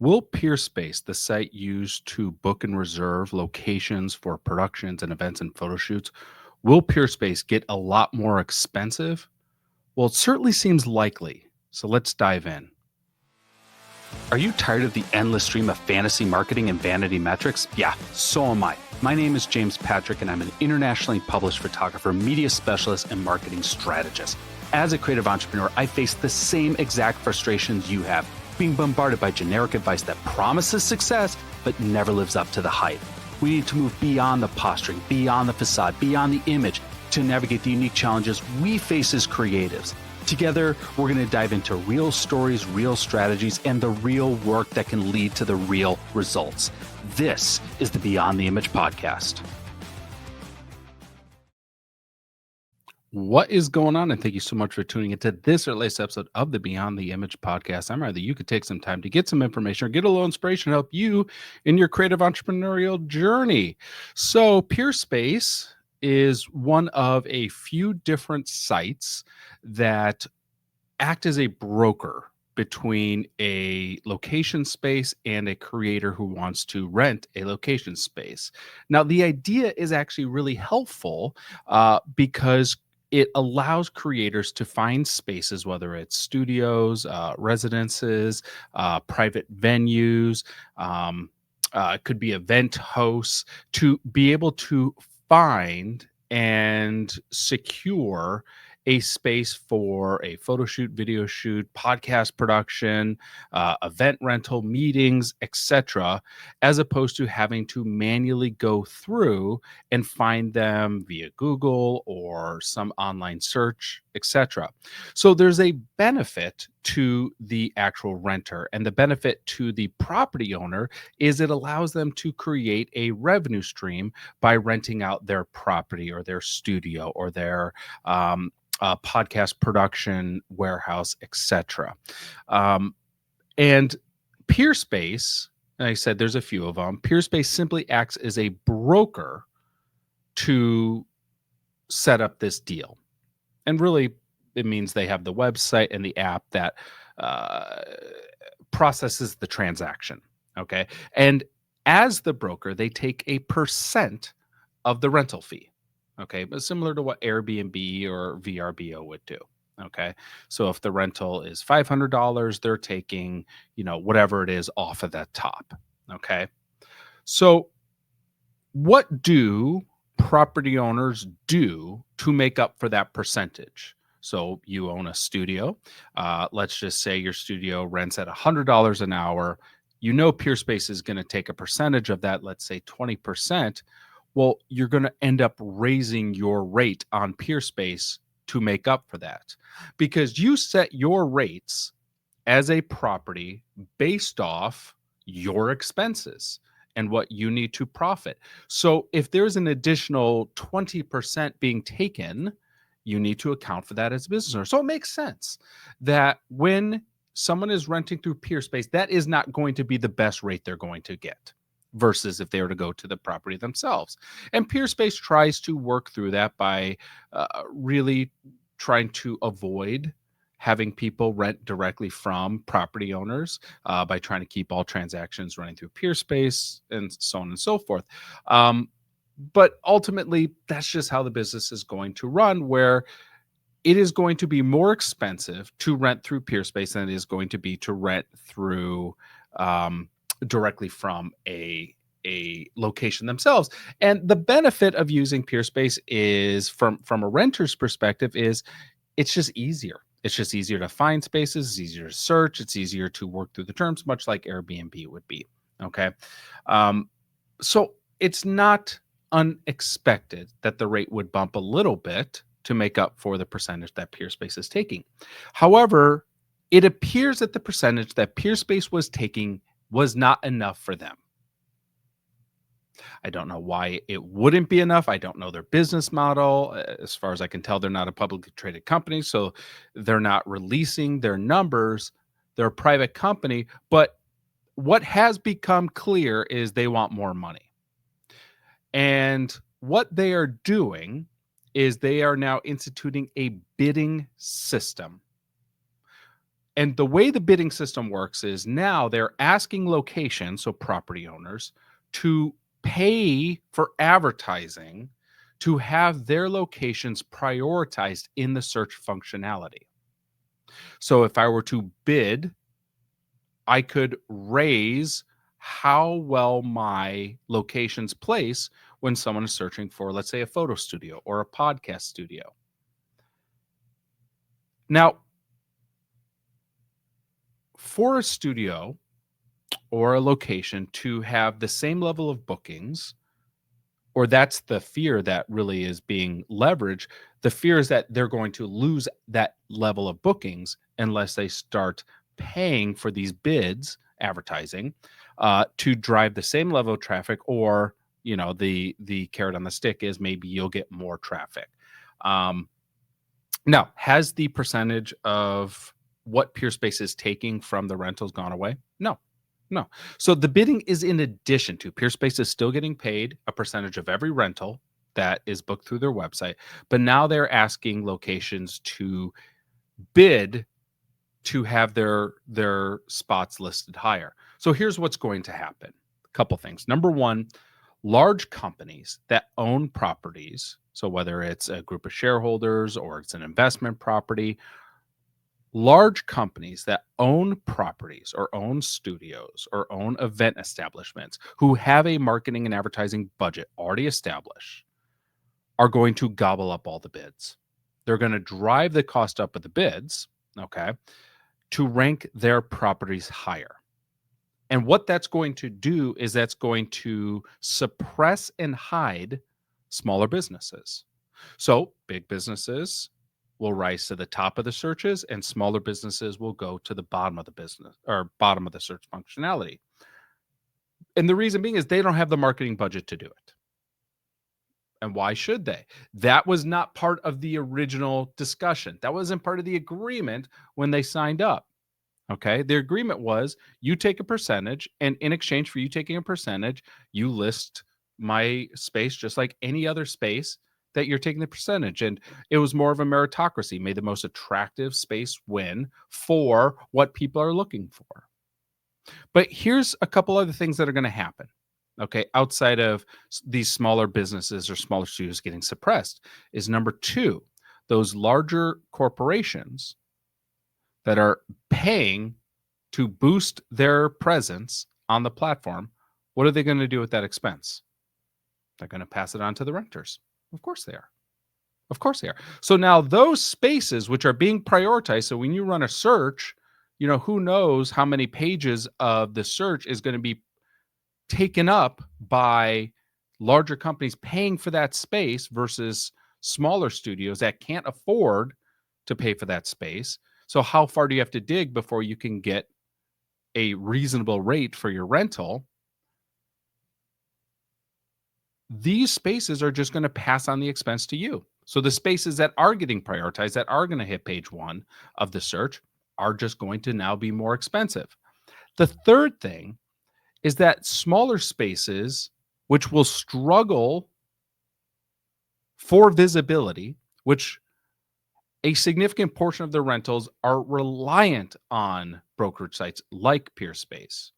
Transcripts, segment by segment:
Will Peerspace, the site used to book and reserve locations for productions and events and photo shoots, will Peerspace get a lot more expensive? Well, it certainly seems likely. So let's dive in. Are you tired of the endless stream of fantasy marketing and vanity metrics? Yeah, so am I. My name is James Patrick, and I'm an internationally published photographer, media specialist, and marketing strategist. As a creative entrepreneur, I face the same exact frustrations you have, being bombarded by generic advice that promises success but never lives up to the hype. We need to move beyond the posturing, beyond the facade, beyond the image to navigate the unique challenges we face as creatives. Together, we're going to dive into real stories, real strategies, and the real work that can lead to the real results. This is the Beyond the Image podcast. What is going on? And thank you so much for tuning into this or latest episode of the Beyond the Image podcast. I'm rather you could take some time to get some information or get a little inspiration to help you in your creative entrepreneurial journey. So, Peerspace is one of a few different sites that act as a broker between a location space and a creator who wants to rent a location space. Now, the idea is actually really helpful because it allows creators to find spaces, whether it's studios, residences, private venues, it could be event hosts, to be able to find and secure a space for a photo shoot, video shoot, podcast production, event rental, meetings, etc., as opposed to having to manually go through and find them via Google or some online search, etc. So there's a benefit to the actual renter, and the benefit to the property owner is it allows them to create a revenue stream by renting out their property or their studio or their podcast production warehouse, etc. And Peerspace, and I said there's a few of them. Peerspace simply acts as a broker to set up this deal, and really, it means they have the website and the app that uh, processes the transaction. Okay, and as the broker, they take a percent of the rental fee. Okay, but similar to what Airbnb or VRBO would do. Okay, so if the rental is $500, they're taking, whatever it is off of that top. Okay, so what do property owners do to make up for that percentage? So you own a studio. Let's just say your studio rents at $100 an hour. Peerspace is going to take a percentage of that, let's say 20%. Well, you're going to end up raising your rate on Peerspace to make up for that, because you set your rates as a property based off your expenses and what you need to profit. So if there's an additional 20% being taken, you need to account for that as a business owner. So it makes sense that when someone is renting through Peerspace, that is not going to be the best rate they're going to get versus if they were to go to the property themselves. And Peerspace tries to work through that by really trying to avoid having people rent directly from property owners by trying to keep all transactions running through Peerspace and so on and so forth. But ultimately, that's just how the business is going to run, where it is going to be more expensive to rent through Peerspace than it is going to be to rent through directly from a location themselves. And the benefit of using Peerspace is, from a renter's perspective, is it's just easier. It's just easier to find spaces, it's easier to search, it's easier to work through the terms, much like Airbnb would be. Okay. So it's not unexpected that the rate would bump a little bit to make up for the percentage that Peerspace is taking. However, it appears that the percentage that Peerspace was taking was not enough for them. I don't know why it wouldn't be enough. I don't know their business model. As far as I can tell, they're not a publicly traded company, so they're not releasing their numbers. They're a private company, but what has become clear is they want more money. And what they are doing is they are now instituting a bidding system. And the way the bidding system works is now they're asking locations, so property owners, to pay for advertising to have their locations prioritized in the search functionality. So if I were to bid, I could raise how well my locations place when someone is searching for, let's say, a photo studio or a podcast studio. Now, for a studio or a location to have the same level of bookings, or that's the fear that really is being leveraged. The fear is that they're going to lose that level of bookings unless they start paying for these bids, advertising, to drive the same level of traffic, or the carrot on the stick is maybe you'll get more traffic. Now, has the percentage of what Peerspace is taking from the rentals gone away? No. No. So the bidding is in addition to Peerspace is still getting paid a percentage of every rental that is booked through their website, but now they're asking locations to bid to have their spots listed higher. So here's what's going to happen. A couple things. Number one, large companies that own properties, so whether it's a group of shareholders or it's an investment property, large companies that own properties or own studios or own event establishments who have a marketing and advertising budget already established are going to gobble up all the bids. They're going to drive the cost up of the bids, okay, to rank their properties higher. And what that's going to do is that's going to suppress and hide smaller businesses. So big businesses will rise to the top of the searches and smaller businesses will go to the bottom of the business or bottom of the search functionality. And the reason being is they don't have the marketing budget to do it. And why should they? That was not part of the original discussion. That wasn't part of the agreement when they signed up. Okay. The agreement was you take a percentage, and in exchange for you taking a percentage, you list my space just like any other space that you're taking the percentage. And it was more of a meritocracy, made the most attractive space win for what people are looking for. But here's a couple other things that are going to happen. Okay. Outside of these smaller businesses or smaller studios getting suppressed, is number two, those larger corporations that are paying to boost their presence on the platform, what are they going to do with that expense? They're going to pass it on to the renters. Of course they are. Of course they are. So now those spaces which are being prioritized, so when you run a search, who knows how many pages of the search is going to be taken up by larger companies paying for that space versus smaller studios that can't afford to pay for that space. So how far do you have to dig before you can get a reasonable rate for your rental? These spaces are just going to pass on the expense to you. So the spaces that are getting prioritized, that are going to hit page one of the search, are just going to now be more expensive. The third thing is that smaller spaces, which will struggle for visibility, which a significant portion of the rentals are reliant on brokerage sites like Peerspace.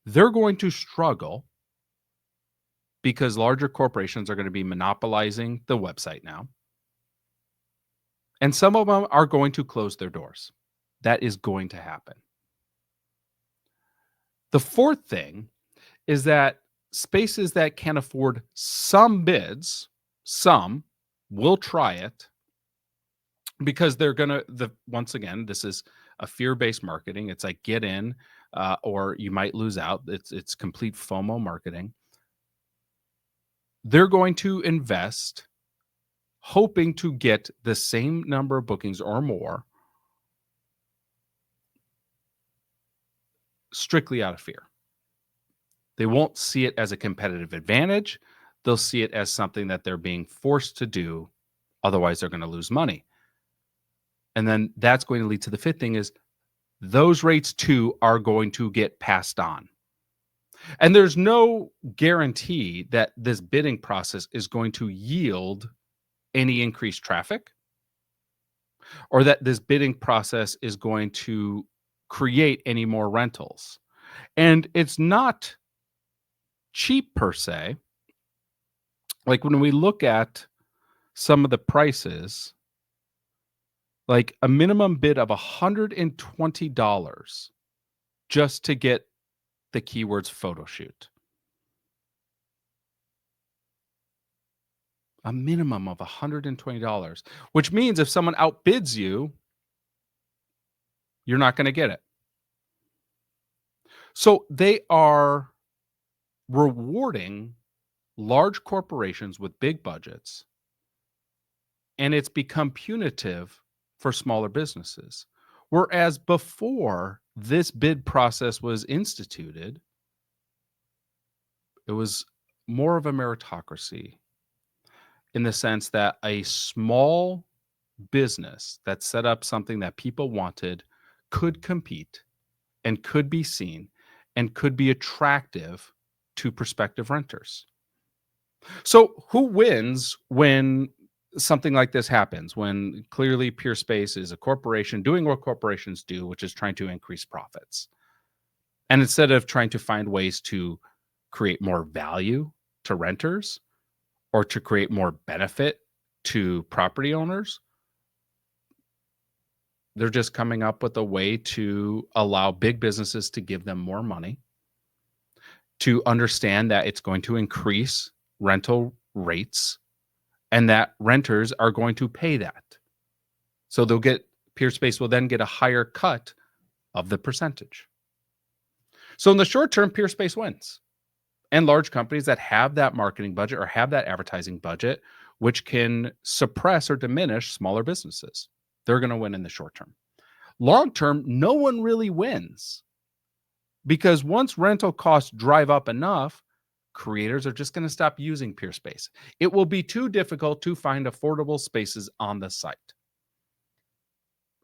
They're going to struggle because larger corporations are going to be monopolizing the website now. And some of them are going to close their doors. That is going to happen. The fourth thing is that spaces that can afford some bids, some will try it because they're going to, once again, this is a fear-based marketing. It's like get in or you might lose out. It's complete FOMO marketing. They're going to invest hoping to get the same number of bookings or more strictly out of fear. They won't see it as a competitive advantage. They'll see it as something that they're being forced to do. Otherwise, they're going to lose money. And then that's going to lead to the fifth thing is those rates too are going to get passed on. And there's no guarantee that this bidding process is going to yield any increased traffic. or that this bidding process is going to create any more rentals. And it's not cheap per se. Like when we look at some of the prices, like a minimum bid of $120 just to get the keywords photo shoot. A minimum of $120, which means if someone outbids you, you're not going to get it. So they are rewarding large corporations with big budgets, and it's become punitive for smaller businesses. Whereas before this bid process was instituted, it was more of a meritocracy in the sense that a small business that set up something that people wanted could compete and could be seen and could be attractive to prospective renters. So, who wins when something like this happens? When clearly Peerspace is a corporation doing what corporations do, which is trying to increase profits. And instead of trying to find ways to create more value to renters or to create more benefit to property owners, they're just coming up with a way to allow big businesses to give them more money, to understand that it's going to increase rental rates and that renters are going to pay that. So Peerspace will then get a higher cut of the percentage. So in the short term, Peerspace wins. And large companies that have that marketing budget or have that advertising budget, which can suppress or diminish smaller businesses, they're going to win in the short term. Long term, no one really wins, because once rental costs drive up enough, creators are just going to stop using Peerspace. It will be too difficult to find affordable spaces on the site.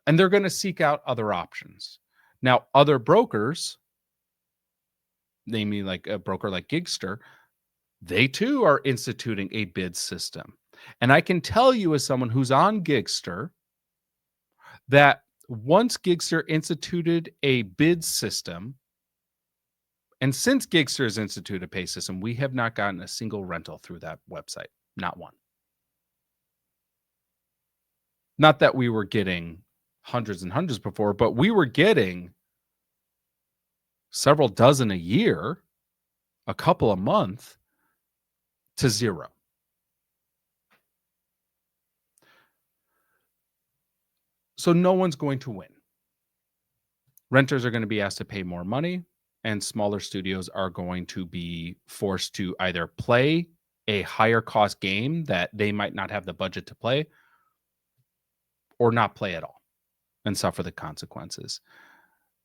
And they're going to seek out other options. Now, other brokers, namely like a broker like Gigster, they too are instituting a bid system. And I can tell you, as someone who's on Gigster, that once Gigster instituted a bid system, and since Gigster has instituted a pay system, we have not gotten a single rental through that website. Not one. Not that we were getting hundreds and hundreds before, but we were getting several dozen a year, a couple a month, to zero. So no one's going to win. Renters are going to be asked to pay more money, and smaller studios are going to be forced to either play a higher cost game that they might not have the budget to play, or not play at all and suffer the consequences.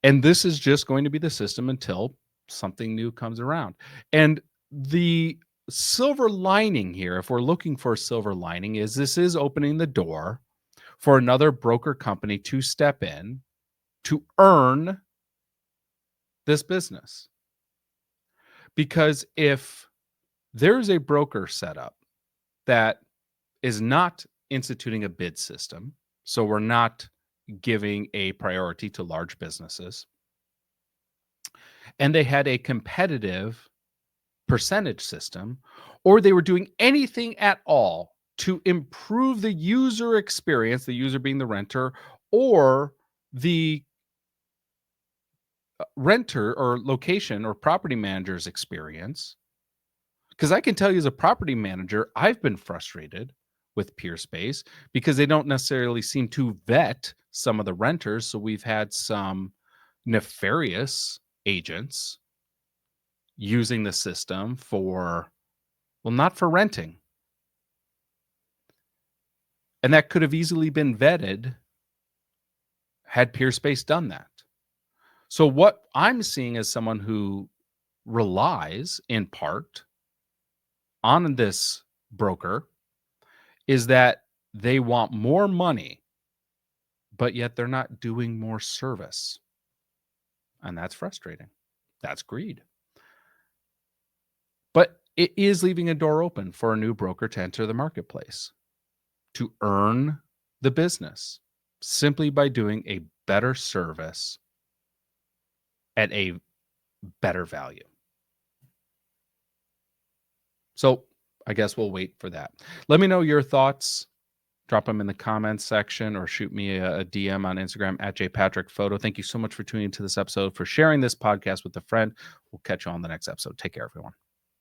And this is just going to be the system until something new comes around. And the silver lining here, if we're looking for a silver lining, is this is opening the door for another broker company to step in to earn this business. Because if there's a broker setup that is not instituting a bid system, so we're not giving a priority to large businesses, and they had a competitive percentage system, or they were doing anything at all to improve the user experience, the user being the renter, or the renter or location or property manager's experience. Because I can tell you, as a property manager, I've been frustrated with Peerspace because they don't necessarily seem to vet some of the renters. So we've had some nefarious agents using the system for, well, not for renting. And that could have easily been vetted had Peerspace done that. So what I'm seeing as someone who relies in part on this broker is that they want more money, but yet they're not doing more service. And that's frustrating. That's greed. But it is leaving a door open for a new broker to enter the marketplace, to earn the business. simply by doing a better service at a better value. So I guess we'll wait for that. Let me know your thoughts. Drop them in the comments section or shoot me a DM on Instagram at jpatrickphoto. Thank you so much for tuning into this episode, for sharing this podcast with a friend. We'll catch you on the next episode. Take care, everyone.